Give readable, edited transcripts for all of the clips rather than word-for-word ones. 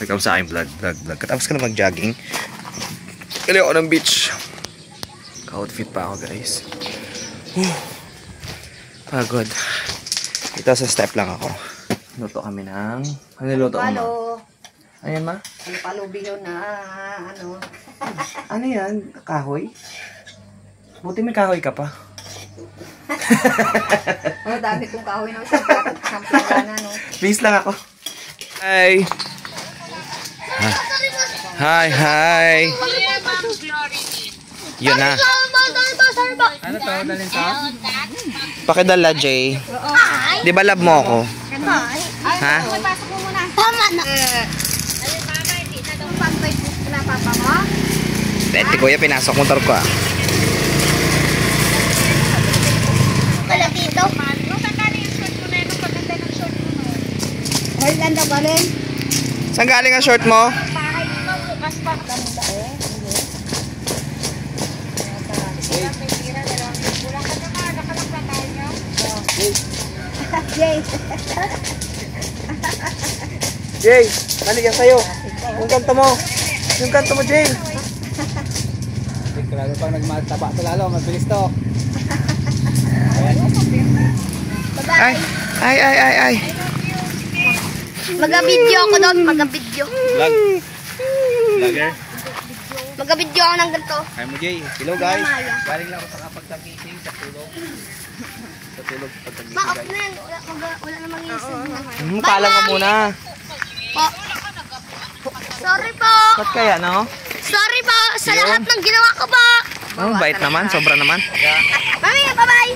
Ikaw sa aking vlog. Katapos ka na mag-jogging. Kali ako ng beach. Ka-outfit pa ako guys. Pagod. Ito sa step lang ako. Luto kami ng... Ano niluto ko ma? Ayan ma? Palo biyo na ano. Ano yan? Kahoy? Buti may kahoy ka pa. Oh, dami kong kahoy na sampagana no. Please lang ako. Hi. Hi. Yun na. Ano to? Dalhin to? Pakidala, Jay. Di ba love mo ako? Ha? Pasok mo muna. Tama na. Pantay po na papa mo. Dati kuya, pinasok motor ko ah. Wala dito. Saan galing yung short mo na yun? Paganda ng short mo na yun. Ay, landa ba rin? Saan galing ang short mo? Bahay mo, bukas pa. Ganda eh. Jay. Jay, dali yan sa'yo. Yung kanto mo. Yung kanto mo, Jay. Lalo pang nagmataba to lalo, mabilis to. Ay. Maga-video ako doon, maga-video. Vlog. Vlogger. Maga-video ako ng ganito. Hi mo, Jay. Hello guys. Galing lang ako sa kapagtagising sa tulog. Sa tulog pagtagising Ma-off guys. na yan. Wala namang isip. Pala ka muna. Po. Sorry po. Ba't kaya, no? Sorry po sa lahat ng ginawa ko po. Oh, bait naman. Sobra naman. Mami, bye-bye.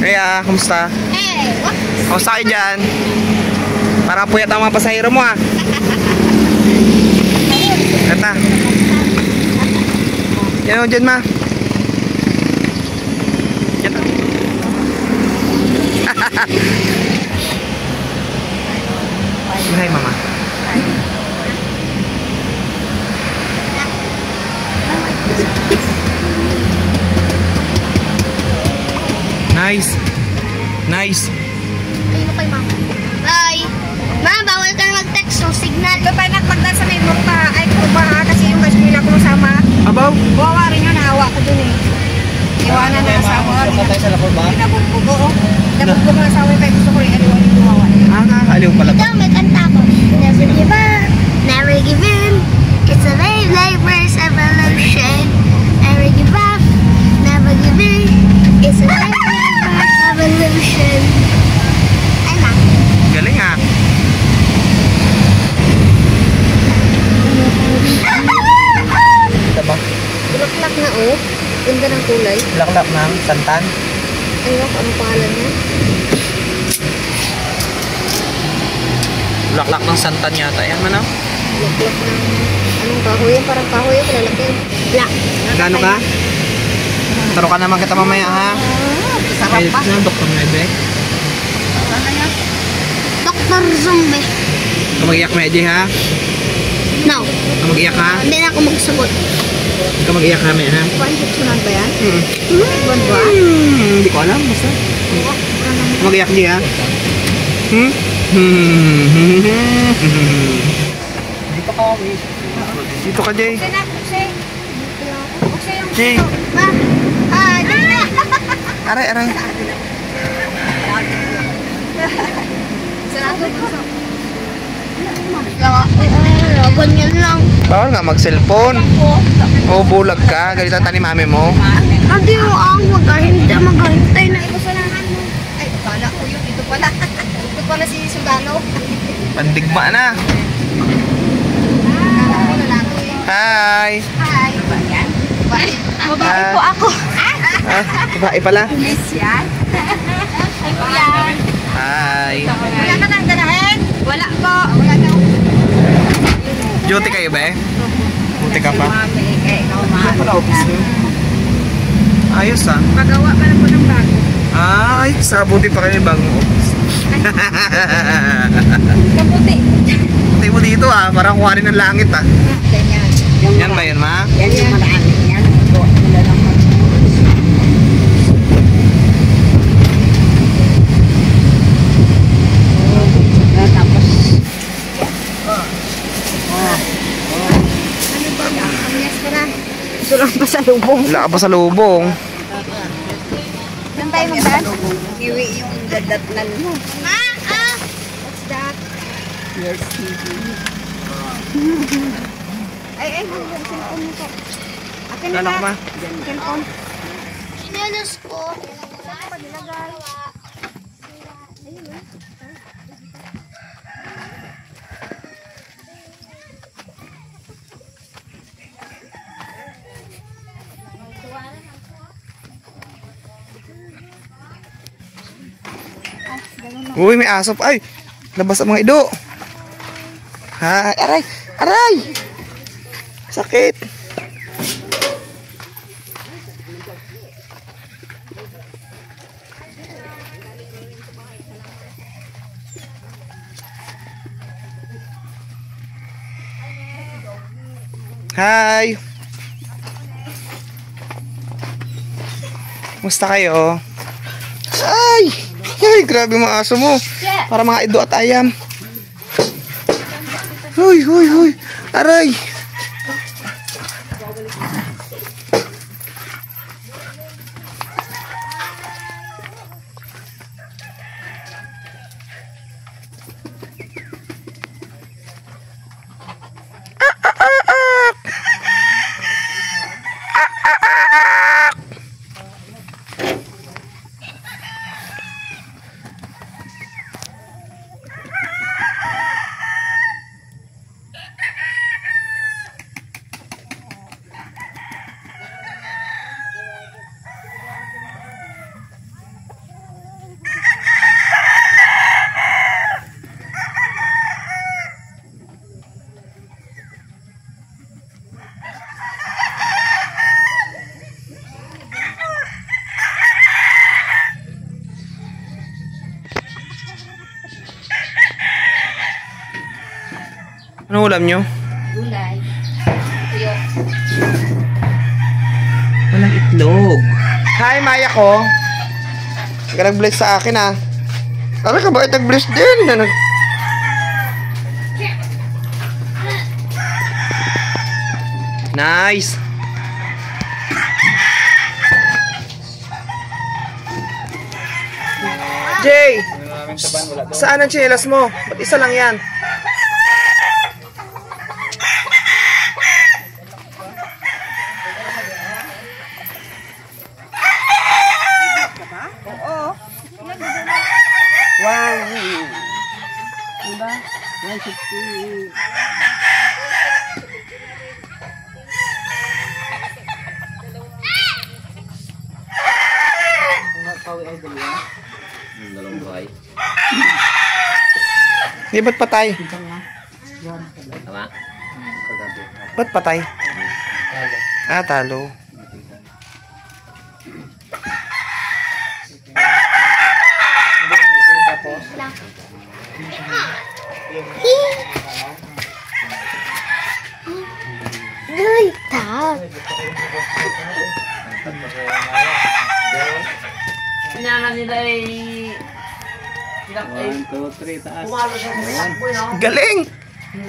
Kaya, kumusta? Hey, what? Kumusta kayo dyan? Parang puyat ang mga pasahero mo ah. Kata. Yan o dyan ma. Yan o. Hi mama. Nice. Ayun kay mama. Bye. Ma, bawal ka na mag-text ng signal. Ito tayo nagpagdaan sa may mukha. Ay, kuba kasi yung kasmila ko masama. Abaw? Bawa rin yun, naawa ko dun eh. Iwanan na asawa. Patay sa lakot ba? Pinabugbog ko. Nabugbog ang asawa kaya gusto ko rin aliwan yung gumawa. Nakakaaliw pala to. Ikaw, may kanta ko. Never give up, never give in. It's a labor's evolution. Never give up, never give in. It's a labor's evolution. Ay na. Galing ah. Ito ba? Bulaklak na oh. Ganda ng kulay. Laklak ng santan. Ano pangalan niya? Laklak ng santan yata. Yan man ah. Bulaklak ng... Anong kahoy yan? Parang kahoy yan. Lalaki. Black. Gano ka? Taro ka naman kita mamaya ha. Sarap pa. Doktor Nebe. Ano yan? Dr. Zombie. Ikaw mag-iyak medyo ha. No. Ikaw mag-iyak ha. Hindi na ako magsagot. Ikaw mag-iyak namin ha. Sunod ba yan? Buwan ba? Hindi ko alam. Basta. Ikaw mag-iyak di ha. Dito ka kami. Dito ka Jay. Kasi na, kasi. Kasi yung... Jay. Ma. Dali na. Aray. Sarado po. Ganyan lang. Bawal nga mag-cellphone. O bulag ka. Ganito ang tani mami mo. Hindi mo ang maghahintay na ito sa lahat mo. Ay, kala ko yun. Ito pala. Ito pala si Sudano. Pandigma na. Hi. Hi. Yan. Babae po ako. Babae pala. Yes, yan. Ay, kuya. Hi. Wala ka nang danahin? Wala po. Wala daw. Duty kayo ba eh? Duty ka pa? Mami, ikaw Ano pala office mo? Ayos ah. Magawa pa na po ng bago. Ay, sa buti pa kayo yung bagong office. Kaputi. Buti mo dito ah, parang kuharin ng langit ah. Ganyan. Yan ba yun ma? Yan yung marami. Yan. sa lubong. Wala ka pa sa lubong. Saan tayo magdaan? Iwi yung dadatnan mo. Ma! What's that? Your TV. Ay, yung cellphone mo po. Akin na Anak ba? ma. Cellphone. Sinalos ko. Saan pa nilagay? Uy, may asop. Ay, labas ang mga ido. Ha, aray, aray. Sakit. Hi. Musta kayo? Ay! Ay, grabe mga aso mo. Para mga ido at ayam. Huy, huy, huy. Aray. Ano ulam nyo? Gulay. Tuyo. Walang itlog. Hi, Maya ko. Nag-bless sa akin ah. Aray ka ba? Nag-bless din. Nice. Jay! Saan ang chinelas mo? Ba't isa lang yan? Wow! Diba? 160. Di ba't patay? Tama? Ba't patay? Ah, talo. Ay, tap. Kanya nila ay... 1, 2, 3, taas. Galing!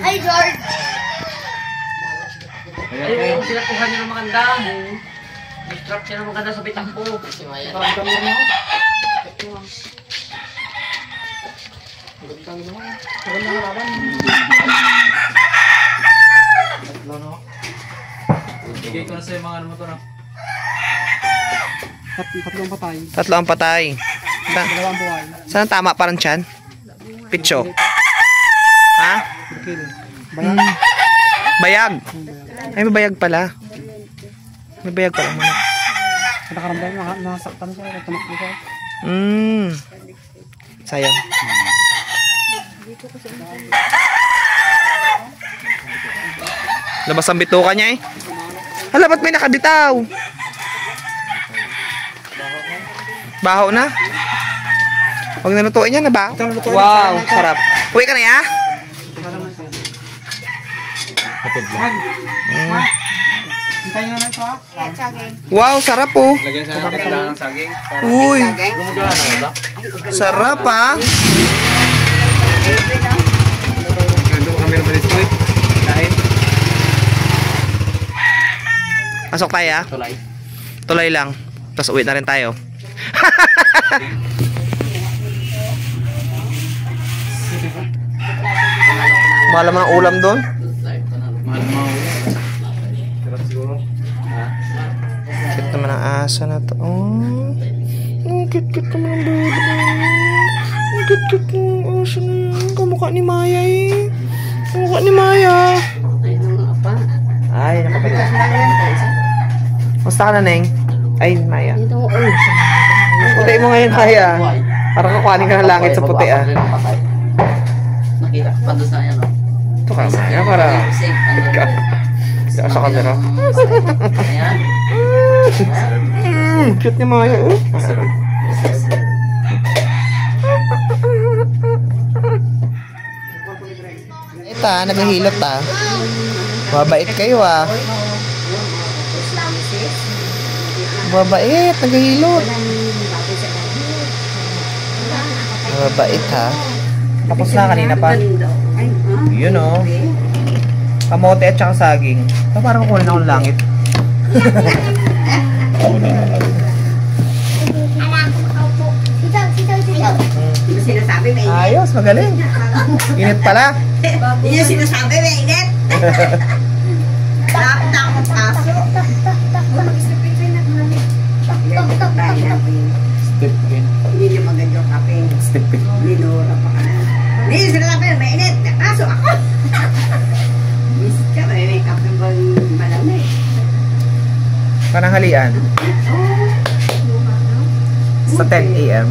Hi, George. Ay, yung tinakuhan niya ng maganda. Distrap niya ng maganda sa bitang po. Bigay ko na sa'yo mga ano mo to na. Tatlong patay. Tatlo ang patay. Dalawang buhay. Saan tama parang tiyan? Pitso. Ha? Bayag. Bayag. Ay, may bayag pala. May bayag pala muna. Nakaramdam, nasaktan siya. Tumakbo siya. Sayang. Labas ang bituka niya eh. Hala, ba't may nakabitaw? Baho na. Huwag nalutuin yan na ba? Wow, sarap. Uwi ka na ya? Hintayin nga na ito ha. Wow, sarap po. Lagyan sa natin ng saging. Uy, sarap ah. Gando kami naman ito eh. Dahil. Pasok tayo ah. Tulay. Tuloy lang. Tapos uwi na rin tayo. Mahal naman ang ulam doon. Cute naman ang aso na to. Oh, cute naman ang baby. Ang cute ng aso na yan. Kamukha ni Maya eh. Kamukha ni Maya. Ay, nakapit. Musta ka na, Neng? Ay, Maya. Puti mo ngayon, Maya. Parang kukuhanin ka ng langit sa puti ah. Nakita, pandos na yan, no? Ito ka, Maya, para... Sa camera. Ayan. Cute ni Maya eh. Ito ah, naghihilot ah. Mabait kayo ah. Mabait, naghihilot. Mabait ha. Tapos na kanina pa. Yun oh. Kamote at saka saging. So, parang kukunin akong langit. Hindi sinasabi may init. Ayos, magaling. Init pala. Hindi niya sinasabi may init. Lapit na akong paso. Step in. Hindi niya maganda yung kape. Step in. Linura pa ka na. Hindi niya sinasabi may init. Kaso ako. Visit ka, may kape bang malamig. Pananghalian. Sa 10 a.m.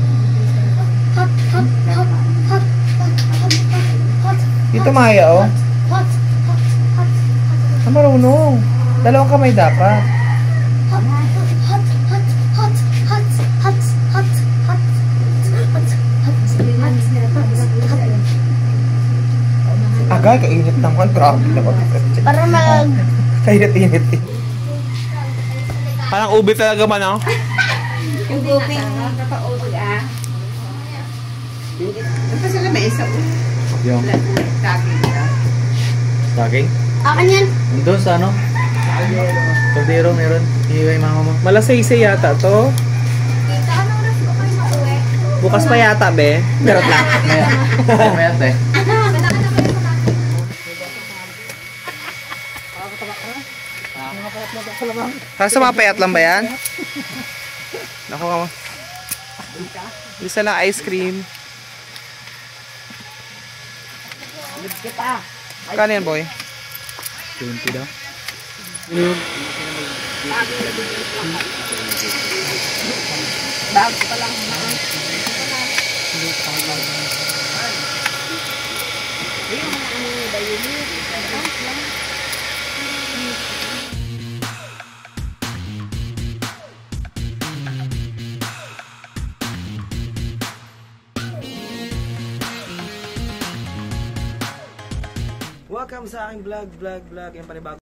Dito Maya oh. Marunong. Dalawang kamay dapat. Agay, kainit naman. Grabe naman. Para mag... Kainit-init eh. Parang ubi talaga man oh. Yung guping nakapaubog Tapos sila may isa po. Yung Saging ka. saging? Akin yan. Doon sa ano? Kaldero meron. Iiway mama mo. Malasay-say yata to. Tita, anong oras ko kayo mauwi? Bukas pa yata be. Meron lang. Mayat eh. Sa mga payat lang ba yan? Naku ka mo. Isa lang ice cream. Kano yan boy? 20 daw. Bago pa lang. Welcome sa aking vlog. Yung panibago.